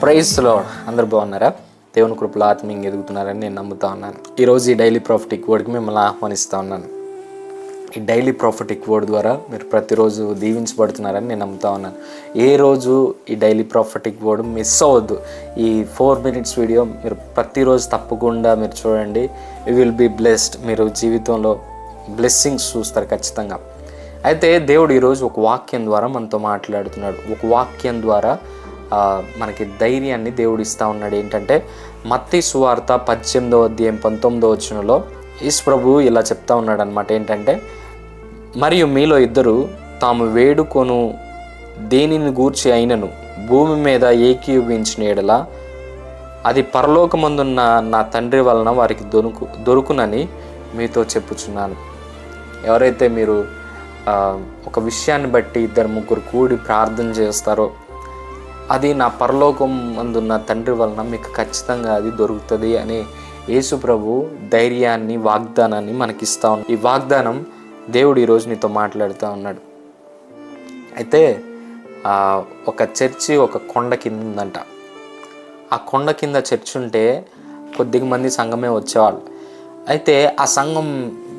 Praise lord. అందరు బాగున్నారా? దేవుని కృపలో ఆత్మీయంగా ఎదుగుతున్నారని నేను నమ్ముతా ఉన్నాను. ఈరోజు ఈ డైలీ ప్రాఫిటిక్ వర్డ్కి మిమ్మల్ని ఆహ్వానిస్తూ ఉన్నాను. ఈ డైలీ ప్రాఫిటిక్ వర్డ్ ద్వారా మీరు ప్రతిరోజు దీవించబడుతున్నారని నేను నమ్ముతా ఉన్నాను. ఏ రోజు ఈ డైలీ ప్రాఫిటిక్ వర్డ్ మిస్ అవ్వద్దు. ఈ 4 minutes వీడియో మీరు ప్రతిరోజు తప్పకుండా మీరు చూడండి. You will be blessed. మీరు జీవితంలో బ్లెస్సింగ్స్ చూస్తారు ఖచ్చితంగా. అయితే దేవుడు ఈరోజు ఒక వాక్యం ద్వారా మనతో మాట్లాడుతున్నాడు. ఒక వాక్యం ద్వారా మనకి ధైర్యాన్ని దేవుడు ఇస్తూ ఉన్నాడు. ఏంటంటే మత్తయి సువార్త 18వ అధ్యాయం 19వ వచనంలో యేసు ప్రభువు ఇలా చెప్తా ఉన్నాడు అనమాట. ఏంటంటే, మరియు మీలో ఇద్దరు తాము వేడుకొను దేనిని గూర్చి అయినను భూమి మీద ఏకీభవించిన యెడల అది పరలోకమందున్న నా తండ్రి వలన వారికి దొరుకునని మీతో చెప్పుచున్నాను. ఎవరైతే మీరు ఒక విషయాన్ని బట్టి 2-3 కూడి ప్రార్థన చేస్తారో అది నా పరలోకం అందున్న తండ్రి వలన మీకు ఖచ్చితంగా అది దొరుకుతుంది అని యేసు ప్రభు ధైర్యాన్ని, వాగ్దానాన్ని మనకిస్తా ఉన్నాడు. ఈ వాగ్దానం దేవుడు ఈరోజు నీతో మాట్లాడుతూ ఉన్నాడు. అయితే ఒక చర్చి ఒక కొండ కింద ఉందంట. ఆ కొండ కింద చర్చి ఉంటే కొద్దిగా మంది సంఘమే వచ్చేవాళ్ళు. అయితే ఆ సంఘం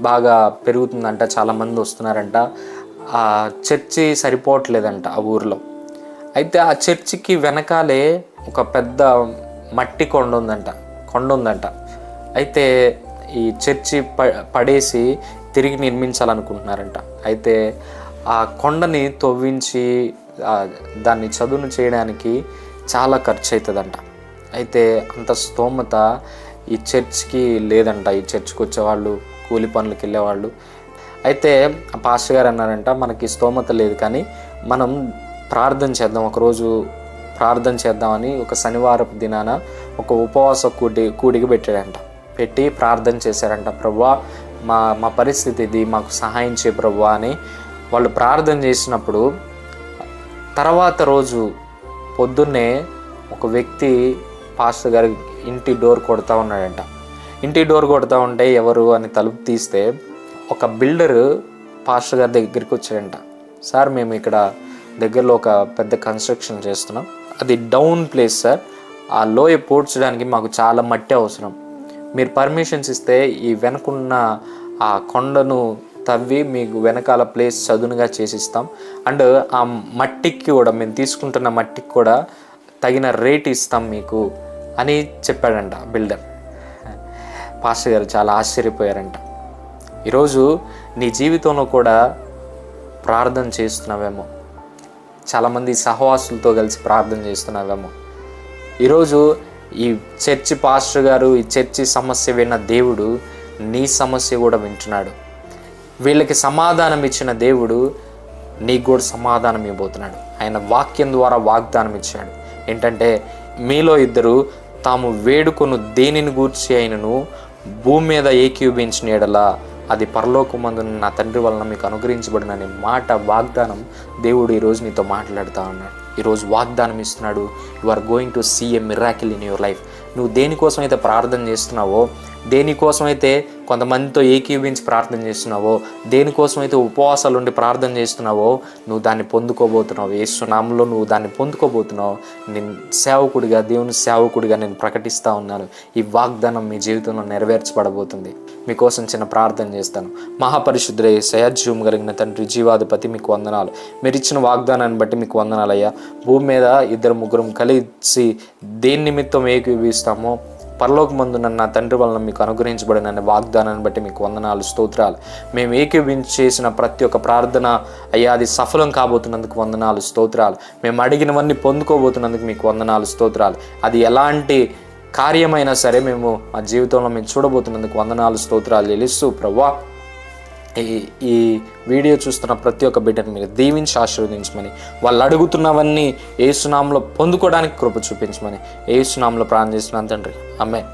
బాగా పెరుగుతుందంట, చాలామంది వస్తున్నారంట. ఆ చర్చి సరిపోవట్లేదంట ఆ ఊరిలో. అయితే ఆ చర్చికి వెనకాలే ఒక పెద్ద మట్టి కొండ ఉందంట. అయితే ఈ చర్చి పడేసి తిరిగి నిర్మించాలనుకుంటున్నారంట. అయితే ఆ కొండని తవ్వించి దాన్ని చదును చేయడానికి చాలా ఖర్చు అవుతుందంట. అయితే అంత స్తోమత ఈ చర్చ్కి లేదంట. ఈ చర్చ్కి వచ్చేవాళ్ళు, కూలి పనులకు వెళ్ళేవాళ్ళు. అయితే ఆ పాస్టర్ గారు అన్నారంట, మనకి స్తోమత లేదు కానీ మనం ప్రార్థన చేద్దాం, ఒకరోజు ప్రార్థన చేద్దామని ఒక శనివారపు దినాన ఒక ఉపవాస కూడికి పెట్టాడంట. పెట్టి ప్రార్థన చేశారంట. ప్రభువా, మా పరిస్థితి ఇది, మాకు సహాయం చేయ ప్రభువా అని వాళ్ళు ప్రార్థన చేసినప్పుడు తర్వాత రోజు పొద్దున్నే ఒక వ్యక్తి పాస్టర్ గారి ఇంటి డోర్ కొడతా ఉన్నాడంట. ఇంటి డోర్ కొడతా ఉంటే ఎవరు అని తలుపు తీస్తే ఒక బిల్డర్ పాస్టర్ గారి దగ్గరికి వచ్చాడంట. సార్, మేము ఇక్కడ దగ్గరలో ఒక పెద్ద కన్స్ట్రక్షన్ చేస్తున్నాం, అది డౌన్ ప్లేస్ సార్, ఆ లోయ పూడ్చడానికి మాకు చాలా మట్టి అవసరం, మీరు పర్మిషన్స్ ఇస్తే ఈ వెనకున్న ఆ కొండను తవ్వి మీకు వెనకాల ప్లేస్ చదునుగా చేసిస్తాం, అండ్ ఆ మట్టికి కూడా, మేము తీసుకుంటున్న మట్టికి కూడా తగిన రేట్ ఇస్తాం మీకు అని చెప్పాడంట బిల్డర్. పాస్టర్ గారు చాలా ఆశ్చర్యపోయారంట. ఈరోజు నీ జీవితంలో కూడా ప్రార్థన చేస్తున్నావేమో, చాలామంది సహవాసులతో కలిసి ప్రార్థన చేస్తున్నావేమో. ఈరోజు ఈ చర్చి పాస్టర్ గారు ఈ చర్చి సమస్య విన్న దేవుడు నీ సమస్య కూడా వింటున్నాడు. వీళ్ళకి సమాధానం ఇచ్చిన దేవుడు నీకు కూడా సమాధానం ఇవ్వబోతున్నాడు. ఆయన వాక్యం ద్వారా వాగ్దానం ఇచ్చాడు. ఏంటంటే, మీలో ఇద్దరు తాము వేడుకొను దేనిని గూర్చి అయినను భూమి మీద ఏకీభవించిన యెడల అది పరలోకమందున నా తండ్రి వలన మీకు అనుగ్రహించబడిననే మాట, వాగ్దానం దేవుడు ఈరోజు నీతో మాట్లాడుతూ ఉన్నాడు. ఈరోజు వాగ్దానం ఇస్తున్నాడు. You are going to see a miracle in your life. నువ్వు దేనికోసం అయితే ప్రార్థన చేస్తున్నావో, దేనికోసం అయితే కొంతమందితో ఏకీభవించి ప్రార్థన చేస్తున్నావో, దేనికోసం అయితే ఉపవాసాలు ఉండి ప్రార్థన చేస్తున్నావో, నువ్వు దాన్ని పొందుకోబోతున్నావు. యేసు నామములో నువ్వు దాన్ని పొందుకోబోతున్నావు. నేను సేవకుడిగా, దేవుని సేవకుడిగా నేను ప్రకటిస్తూ ఉన్నాను. ఈ వాగ్దానం మీ జీవితంలో నెరవేర్చబడబోతుంది. మీకోసం చిన్న ప్రార్థన చేస్తాను. మహాపరిశుద్ధుడ యేసయ్యా, జీవం కలిగిన తండ్రి, జీవాధిపతి, మీకు వందనాలు. మీరు ఇచ్చిన వాగ్దానాన్ని బట్టి మీకు వందనాలయ్యా. భూమి మీద 2-3 కలిసి దేని నిమిత్తం ఏకీభవిస్తామో పరలోకమందున నా తండ్రి వలన మీకు అనుగ్రహించబడిన వాగ్దానాన్ని బట్టి మీకు వందనాలు, స్తోత్రాలు. మేము ఏకీభవించి చేసిన ప్రతి ఒక్క ప్రార్థన అయ్యా అది సఫలం కాబోతున్నందుకు వందనాలు, స్తోత్రాలు. మేము అడిగినవన్నీ పొందుకోబోతున్నందుకు మీకు వందనాలు, స్తోత్రాలు. అది ఎలాంటి కార్యమైనా సరే మేము మా జీవితంలో మేము చూడబోతున్నందుకు వందనాలు, స్తోత్రాలు చెల్లిస్తూ ప్రభువా, ఈ వీడియో చూస్తున్న ప్రతి ఒక్క బిడ్డను మీరు దీవించి ఆశీర్వదించమని, వాళ్ళు అడుగుతున్నవన్నీ యేసు నామములో పొందుకోవడానికి కృప చూపించమని యేసు నామములో ప్రార్థన చేస్తున్నాను తండ్రి, ఆమేన్.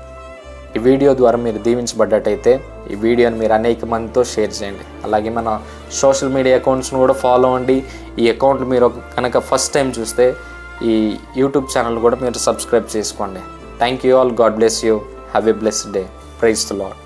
ఈ వీడియో ద్వారా మీరు దీవించబడ్డట్టయితే ఈ వీడియోని మీరు అనేక మందితో షేర్ చేయండి. అలాగే మన సోషల్ మీడియా అకౌంట్స్ను కూడా ఫాలో అవ్వండి. ఈ అకౌంట్ మీరు కనుక ఫస్ట్ టైం చూస్తే ఈ యూట్యూబ్ ఛానల్ కూడా మీరు సబ్స్క్రైబ్ చేసుకోండి. Thank you all. God bless you. Have a blessed day. Praise the lord.